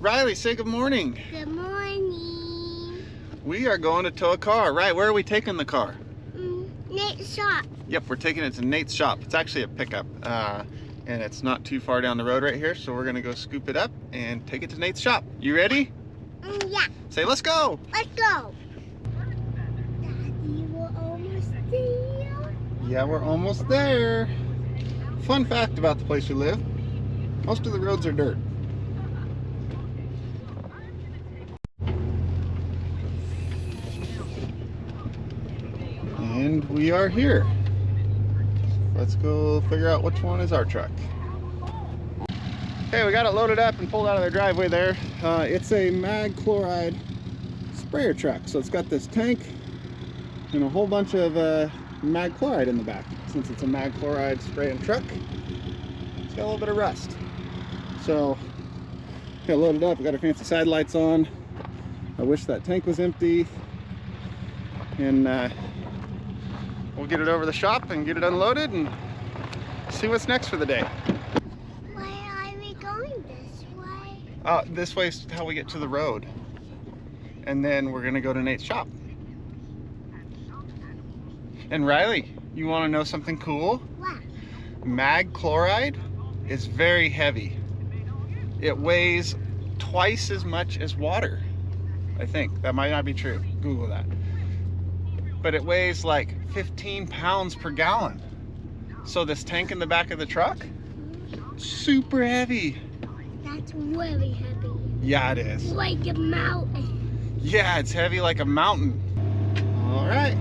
Riley, say good morning. Good morning. We are going to tow a car. Right, where are we taking the car? Nate's shop. Yep, we're taking it to Nate's shop. It's actually a pickup, and it's not too far down the road right here, so we're gonna go scoop it up and take it to Nate's shop. You ready? Yeah. Say, let's go. Let's go. Daddy, we're almost there. Yeah, we're almost there. Fun fact about the place we live, most of the roads are dirt. And we are here. Let's go figure out which one is our truck. Okay, we got it loaded up and pulled out of their driveway there. It's a mag chloride sprayer truck. So it's got this tank and a whole bunch of mag chloride in the back. Since it's a mag chloride spraying truck, it's got a little bit of rust. So, got loaded up, we got our fancy side lights on. I wish that tank was empty. And we'll get it over the shop and get it unloaded and see what's next for the day. Why are we going this way? This way is how we get to the road. And then we're gonna go to Nate's shop. And Riley, you wanna know something cool? What? Mag chloride is very heavy. It weighs twice as much as water. I think, that might not be true. Google that. But it weighs like 15 pounds per gallon. So this tank in the back of the truck, super heavy. That's very heavy. Yeah, it is. Like a mountain. Yeah, it's heavy like a mountain. All right,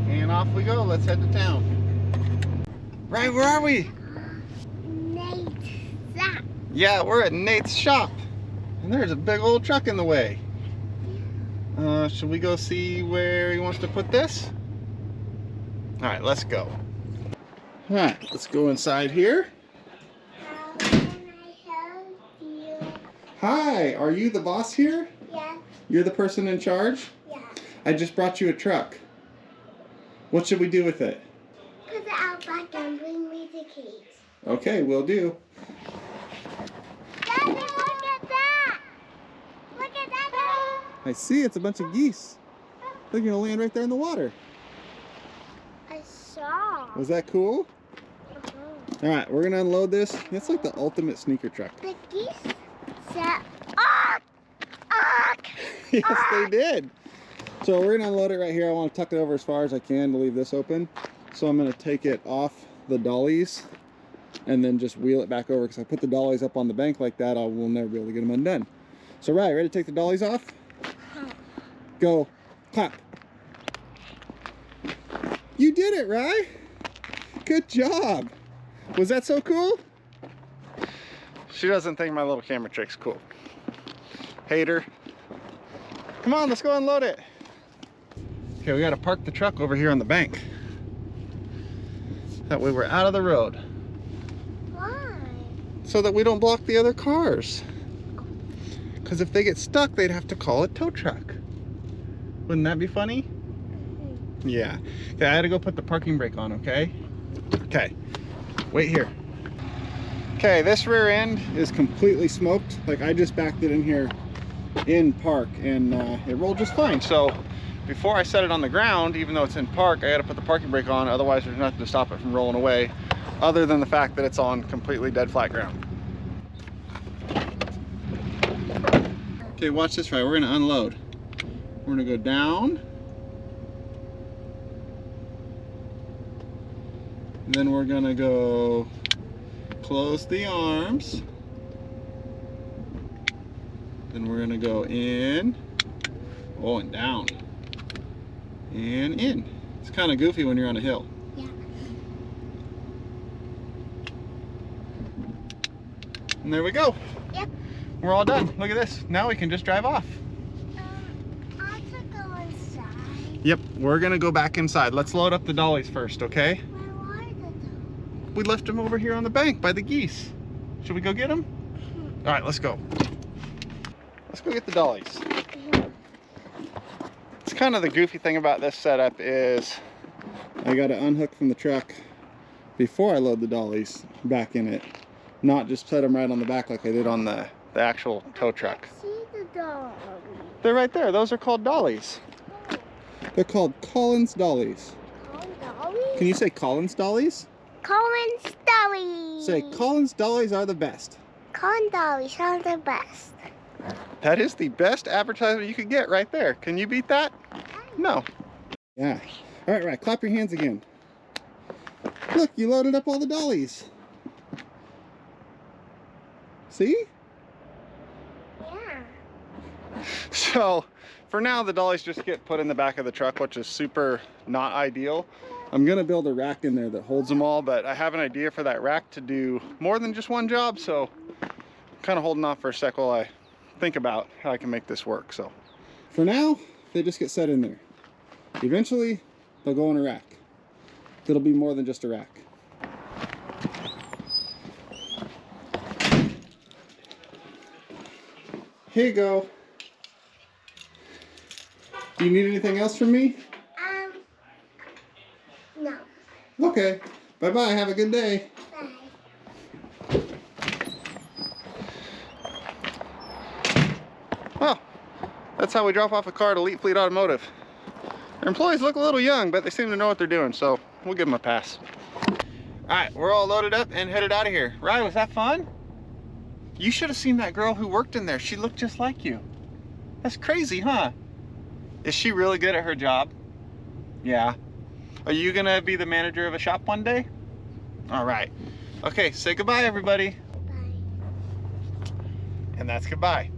and off we go. Let's head to town. Right, where are we? Nate's shop. Yeah, we're at Nate's shop. And there's a big old truck in the way. Should we go see where he wants to put this? All right, let's go. All right, let's go inside here. How can I help you? Hi, are you the boss here? Yeah. You're the person in charge? Yeah. I just brought you a truck. What should we do with it? Put it out back and bring me the keys. Okay, will do. Daddy, look at that! Look at that! I see, it's a bunch of geese. They're gonna land right there in the water. I saw. Was that cool? All right, we're gonna unload this. It's like the ultimate sneaker truck. The geese said, "Ark! Ark!" Yes, they did. So we're gonna unload it right here. I want to tuck it over as far as I can to leave this open. So I'm gonna take it off the dollies and then just wheel it back over, because I put the dollies up on the bank like that, I will never be able to get them undone. So right, ready to take the dollies off? Go, clap. You did it, right? Good job. Was that so cool? She doesn't think my little camera trick's cool. Hater. Come on, let's go unload it. Okay, we gotta park the truck over here on the bank. That way we're out of the road. Why? So that we don't block the other cars. Because if they get stuck, they'd have to call a tow truck. Wouldn't that be funny? Yeah. Okay, I had to go put the parking brake on, okay? Okay, wait here. Okay, this rear end is completely smoked. Like, I just backed it in here in park and it rolled just fine. So before I set it on the ground, even though it's in park, I had to put the parking brake on, otherwise there's nothing to stop it from rolling away, other than the fact that it's on completely dead flat ground. Okay, watch this right, we're gonna unload. We're gonna go down. And then we're gonna go close the arms. Then we're gonna go in, oh, and down, and in. It's kind of goofy when you're on a hill. Yeah. And there we go. Yep. We're all done. Look at this. Now we can just drive off. I should go inside. Yep, we're gonna go back inside. Let's load up the dollies first, okay? Where are the We left them over here on the bank by the geese. Should we go get them? All right, let's go. Let's go get the dollies. It's kind of the goofy thing about this setup is I got to unhook from the truck before I load the dollies back in it, not just set them right on the back like I did on the the actual tow truck. I see the dog. They're right there. Those are called dollies. They're called Collins Dollies. Collins Dollies? Can you say Collins Dollies? Collins Dollies. Say Collins Dollies are the best. Collins Dollies are the best. That is the best advertisement you could get right there. Can you beat that? No. Yeah. All right, clap your hands again. Look, you loaded up all the dollies. See? Yeah. So, for now, the dollies just get put in the back of the truck, which is super not ideal. I'm gonna build a rack in there that holds them all, but I have an idea for that rack to do more than just one job, so I'm kind of holding off for a sec while I think about how I can make this work. So, for now, they just get set in there. Eventually, they'll go in a rack. It'll be more than just a rack. Here you go. Do you need anything else from me? No. Okay. Bye-bye. Have a good day. Bye. Well, that's how we drop off a car at Elite Fleet Automotive. Their employees look a little young, but they seem to know what they're doing, so we'll give them a pass. All right, we're all loaded up and headed out of here. Ryan, was that fun? You should have seen that girl who worked in there. She looked just like you. That's crazy, huh? Is she really good at her job? Yeah. Are you gonna be the manager of a shop one day? All right. Okay, say goodbye, everybody. Bye. And that's goodbye.